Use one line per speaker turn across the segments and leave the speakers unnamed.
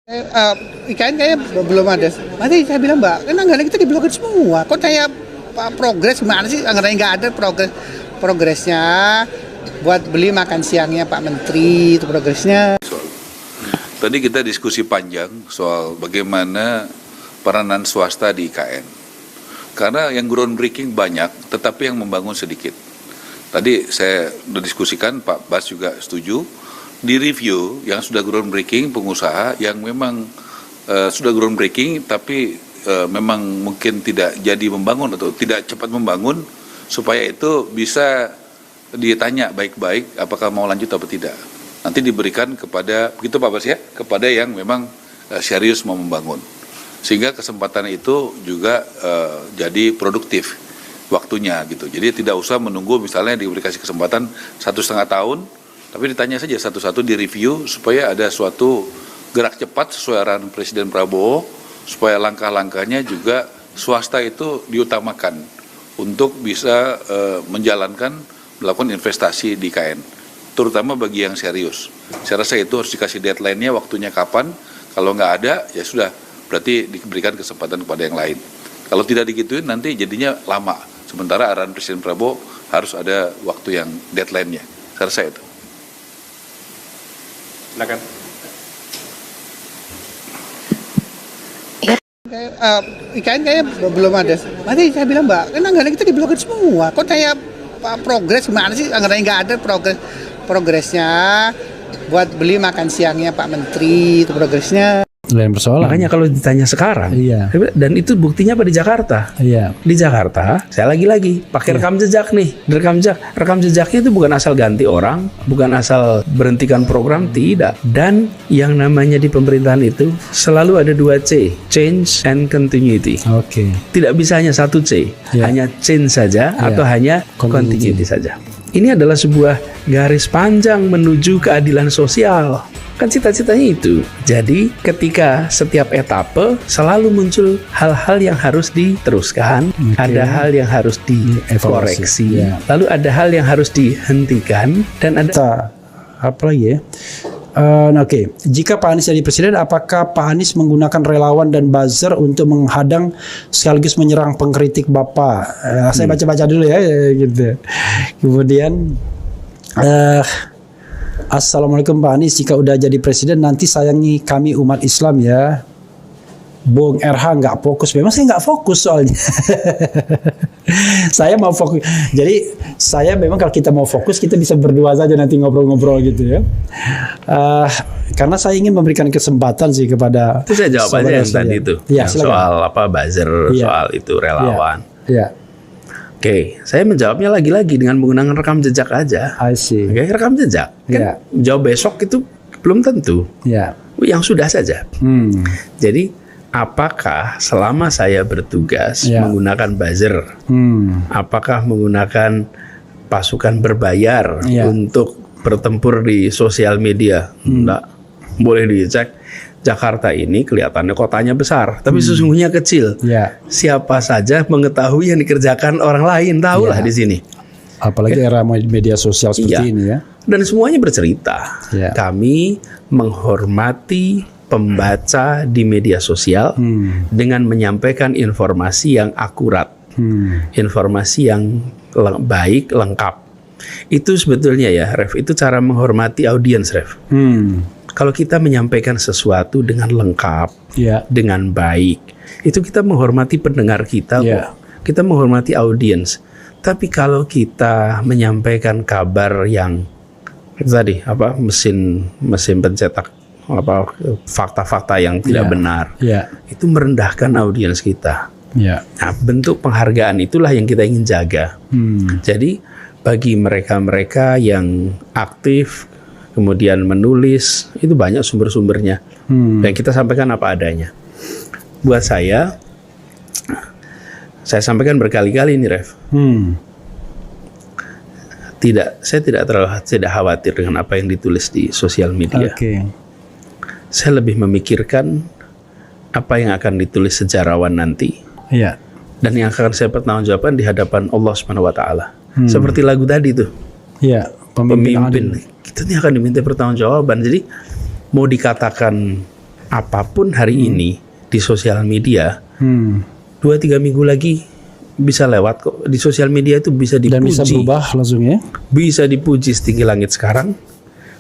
IKN kayaknya belum ada. Nanti saya bilang, Mbak, kan anggaran kita diblokir semua. Kok saya progres gimana sih? Anggarannya nggak ada progresnya. Buat beli makan siangnya Pak Menteri, itu progresnya.
Tadi kita diskusi panjang soal bagaimana peranan swasta di IKN. Karena yang groundbreaking banyak, tetapi yang membangun sedikit. Tadi saya sudah diskusikan, Pak Bas juga setuju. Di review yang sudah groundbreaking, pengusaha yang memang sudah groundbreaking tapi memang mungkin tidak jadi membangun atau tidak cepat membangun, supaya itu bisa ditanya baik-baik apakah mau lanjut atau tidak. Nanti diberikan kepada, begitu Pak Bas ya, kepada yang memang serius mau membangun. Sehingga kesempatan itu juga jadi produktif waktunya gitu. Jadi tidak usah menunggu misalnya diberi kesempatan 1,5 tahun, tapi ditanya saja satu-satu, di review supaya ada suatu gerak cepat sesuai arahan Presiden Prabowo, supaya langkah-langkahnya juga swasta itu diutamakan untuk bisa melakukan investasi di IKN, terutama bagi yang serius. Saya rasa itu harus dikasih deadline-nya, waktunya kapan. Kalau nggak ada, ya sudah, berarti diberikan kesempatan kepada yang lain. Kalau tidak digituin, nanti jadinya lama. Sementara arahan Presiden Prabowo harus ada waktu yang deadline-nya. Saya rasa itu.
Silakan.
IKN kayaknya belum ada. Nanti saya bilang, Mbak, kan anggaran kita diblokir semua. Kok saya progres gimana sih? Anggarannya nggak ada progresnya. Buat beli makan siangnya Pak Menteri, itu progresnya.
Lain persoalan.
Makanya kalau ditanya sekarang,
Iya.
dan itu buktinya apa di Jakarta?
Iya.
Di Jakarta, saya lagi pakai rekam jejak nih. Rekam jejaknya itu bukan asal ganti orang, bukan asal berhentikan program, tidak. Dan yang namanya di pemerintahan itu selalu ada 2 C, change and continuity.
Oke.
Tidak bisa hanya 1 C,
Iya.
hanya change saja atau hanya
Continuity.
continuity saja. Ini adalah sebuah garis panjang menuju keadilan sosial. Kan cita-citanya itu. Jadi ketika setiap etape selalu muncul hal-hal yang harus diteruskan, ada hal yang harus dikoreksi,
Ya.
lalu ada hal yang harus dihentikan, dan ada
Apa lagi ya? Oke. Jika Pak Anies jadi presiden, apakah Pak Anies menggunakan relawan dan buzzer untuk menghadang sekaligus menyerang pengkritik Bapak? Saya baca-baca dulu ya, gitu. Kemudian, Assalamualaikum Pak Anies, jika udah jadi presiden nanti sayangi kami umat Islam ya. Bung RH nggak fokus, memang saya nggak fokus soalnya. Saya mau fokus. Jadi saya memang kalau kita mau fokus kita bisa berdua saja nanti ngobrol-ngobrol gitu ya. Karena saya ingin memberikan kesempatan sih kepada.
itu saya jawab aja yang tadi itu,
Ya,
yang
silakan.
soal apa buzzer,
Iya.
soal itu relawan.
Ya,
Oke, saya menjawabnya lagi-lagi dengan menggunakan rekam jejak aja.
I see.
Oke, rekam jejak. Kan
Iya.
jawab besok itu belum tentu.
Ya.
Yang sudah saja.
Hmm.
Jadi, apakah selama saya bertugas
Iya.
menggunakan buzzer, apakah menggunakan pasukan berbayar
Iya.
untuk bertempur di sosial media? Enggak. Boleh dicek. Jakarta ini kelihatannya kotanya besar, tapi sesungguhnya kecil.
Ya.
Siapa saja mengetahui yang dikerjakan orang lain, tahulah
Iya.
di sini.
Apalagi era media sosial seperti
Iya.
ini ya.
Dan semuanya bercerita.
Iya.
Kami menghormati pembaca di media sosial dengan menyampaikan informasi yang akurat, informasi yang baik, lengkap. Itu sebetulnya ya, Ref, itu cara menghormati audiens, Ref. Kalau kita menyampaikan sesuatu dengan lengkap,
Ya.
dengan baik, itu kita menghormati pendengar kita
Iya.
kok. Kita menghormati audiens. Tapi kalau kita menyampaikan kabar yang tadi mesin pencetak fakta-fakta yang tidak
Iya.
benar,
Ya.
itu merendahkan audiens kita.
Ya.
Nah, bentuk penghargaan itulah yang kita ingin jaga. Jadi bagi mereka-mereka yang aktif kemudian menulis, itu banyak sumber-sumbernya. Dan kita sampaikan apa adanya. Buat saya sampaikan berkali-kali ini, Ref. Saya tidak khawatir dengan apa yang ditulis di sosial media.
Oke.
Saya lebih memikirkan apa yang akan ditulis sejarawan nanti.
Ya.
Dan yang akan saya pertanggungjawabkan di hadapan Allah Subhanahu wa taala. Seperti lagu tadi tuh.
Ya.
Pemimpin kita ini akan diminta pertanggungjawaban. Jadi mau dikatakan apapun hari ini di sosial media,
Hmm.
2-3 minggu lagi bisa lewat kok. Di sosial media itu bisa dipuji.
Dan bisa berubah langsung ya.
Bisa dipuji setinggi langit sekarang,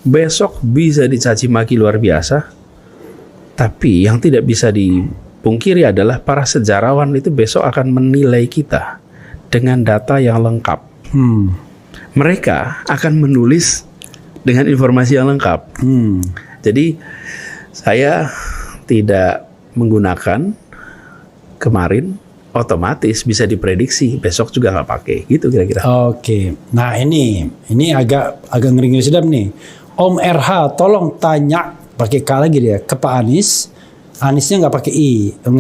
besok bisa dicaci maki luar biasa. Tapi yang tidak bisa dipungkiri adalah para sejarawan itu besok akan menilai kita dengan data yang lengkap.
Hmm.
Mereka akan menulis dengan informasi yang lengkap. Jadi saya tidak menggunakan kemarin, otomatis bisa diprediksi besok juga nggak pakai, gitu kira-kira.
Oke, nah ini agak ngeri-ngeri sedap nih. Om RH, tolong tanya pakai K lagi dia ke Pak Anies. Aniesnya nggak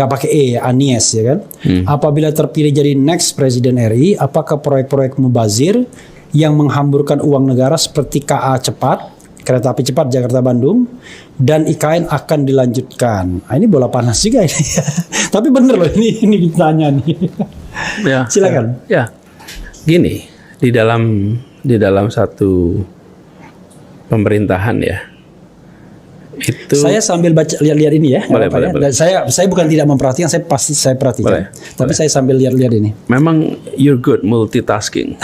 pakai E, Anies ya kan. Apabila terpilih jadi next Presiden RI, apakah proyek-proyek mubazir yang menghamburkan uang negara seperti KA cepat, kereta api cepat Jakarta-Bandung, dan IKN akan dilanjutkan? Nah, ini bola panas juga ini. Tapi bener loh ini ditanya nih.
Ya,
Silakan.
Ya, gini, di dalam satu pemerintahan ya, itu
Saya sambil baca lihat-lihat ini ya.
Boleh,
Pak,
boleh,
ya.
boleh.
Dan saya bukan tidak memperhatikan, saya pasti saya perhatikan.
Boleh,
Tapi
boleh.
saya sambil lihat-lihat ini.
memang you're good multitasking.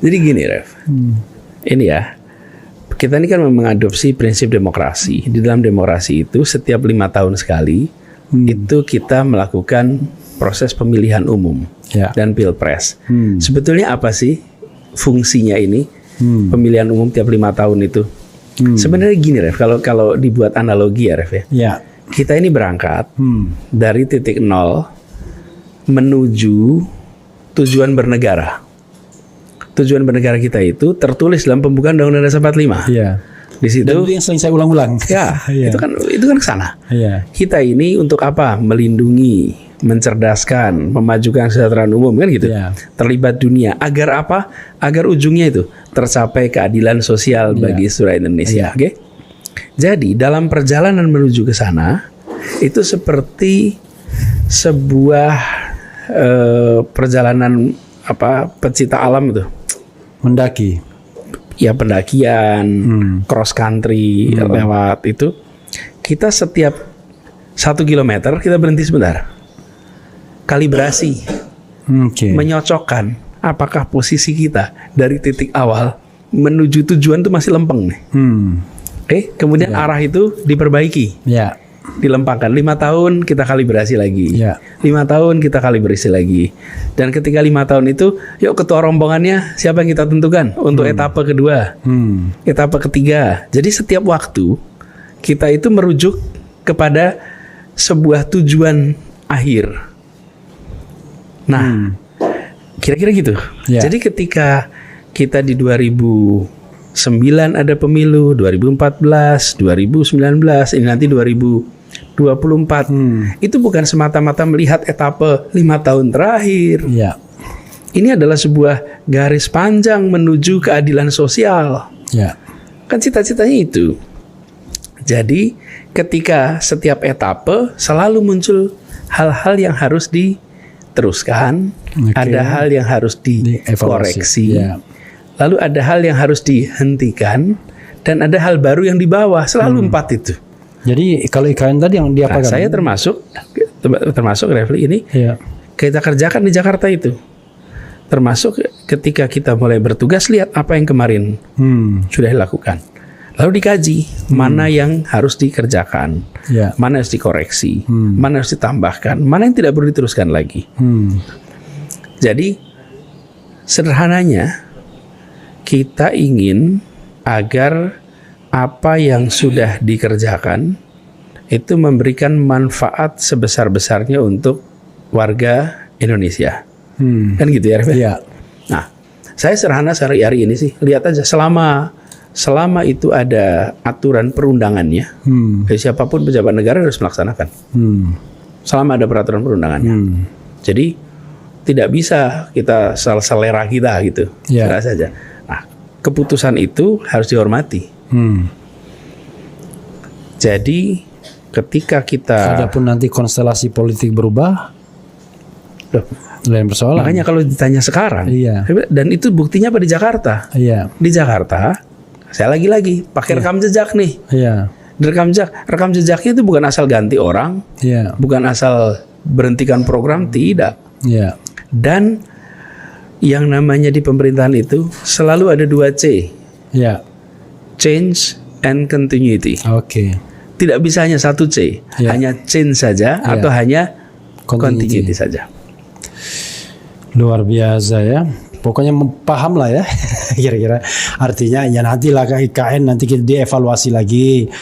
Jadi gini, Rev. Ini ya, kita ini kan mengadopsi prinsip demokrasi. Di dalam demokrasi itu setiap 5 tahun sekali itu kita melakukan proses pemilihan umum
Ya.
dan pilpres. Sebetulnya apa sih fungsinya ini pemilihan umum tiap 5 tahun itu? Sebenarnya gini, Rev. Kalau dibuat analogi ya, Rev ya.
Ya.
Kita ini berangkat dari titik nol menuju tujuan bernegara. Tujuan bernegara kita itu tertulis dalam pembukaan Undang-Undang Dasar 45.
Iya.
Di situ
Dan itu yang sering saya ulang-ulang.
ya,
Iya.
itu kan ke sana.
Iya.
Kita ini untuk apa? Melindungi, mencerdaskan, memajukan kesejahteraan umum kan gitu.
Iya.
Terlibat dunia agar apa? Agar ujungnya itu tercapai keadilan sosial bagi seluruh Indonesia.
Iya.
Oke. Jadi dalam perjalanan menuju ke sana itu seperti sebuah perjalanan pecinta alam itu.
Mendaki.
Ya pendakian, cross country lewat itu. Kita setiap 1 kilometer kita berhenti sebentar. Kalibrasi,
Oke.
menyocokkan apakah posisi kita dari titik awal menuju tujuan itu masih lempeng nih. Oke, kemudian arah itu diperbaiki,
Ya.
dilempangkan. 5 tahun kita kalibrasi lagi.
Ya.
5 tahun kita kalibrasi lagi. Dan ketika 5 tahun itu, yuk ketua rombongannya siapa yang kita tentukan untuk etapa kedua, etapa ketiga. Jadi setiap waktu kita itu merujuk kepada sebuah tujuan akhir. Nah, kira-kira gitu.
Ya.
Jadi ketika kita di 2009 ada pemilu, 2014, 2019, ini nanti 2024. Itu bukan semata-mata melihat etapa 5 tahun terakhir.
Ya.
Ini adalah sebuah garis panjang menuju keadilan sosial.
Ya.
Kan cita-citanya itu. Jadi ketika setiap etapa selalu muncul hal-hal yang harus diteruskan,
Oke.
ada hal yang harus dikoreksi,
Ya.
lalu ada hal yang harus dihentikan, dan ada hal baru yang dibawa. Selalu 4 itu.
Jadi kalau IKN tadi yang
Nah,
diapakan?
saya termasuk Refli ini
Ya.
kita kerjakan di Jakarta itu. Termasuk ketika kita mulai bertugas, lihat apa yang kemarin sudah dilakukan. Lalu dikaji mana yang harus dikerjakan,
Ya.
mana harus dikoreksi, mana harus ditambahkan, mana yang tidak perlu diteruskan lagi. Jadi sederhananya kita ingin agar apa yang sudah dikerjakan itu memberikan manfaat sebesar-besarnya untuk warga Indonesia. Kan gitu ya, Ref?
Ya.
Nah, saya sederhana hari ini sih, lihat aja selama itu ada aturan perundangannya, siapapun pejabat negara harus melaksanakan. Selama ada peraturan perundangannya. Jadi tidak bisa kita selera kita gitu,
Ya.
selera saja. Nah, keputusan itu harus dihormati. Jadi ketika kita
Adapun nanti konstelasi politik berubah,
Loh,
lain persoalan.
makanya kalau ditanya sekarang,
Iya.
dan itu buktinya apa di Jakarta?
Iya.
Di Jakarta Saya lagi-lagi pakai rekam jejak nih.
Iya.
Rekam jejaknya itu bukan asal ganti orang,
Iya.
bukan asal berhentikan program, tidak.
Iya.
Dan yang namanya di pemerintahan itu selalu ada 2 C,
Iya.
change and continuity.
Oke.
Tidak bisa hanya 1 C,
Ya.
hanya change saja atau hanya continuity saja.
Luar biasa ya. Pokoknya paham lah ya. Kira-kira artinya ya nantilah IKN nanti kita dievaluasi lagi.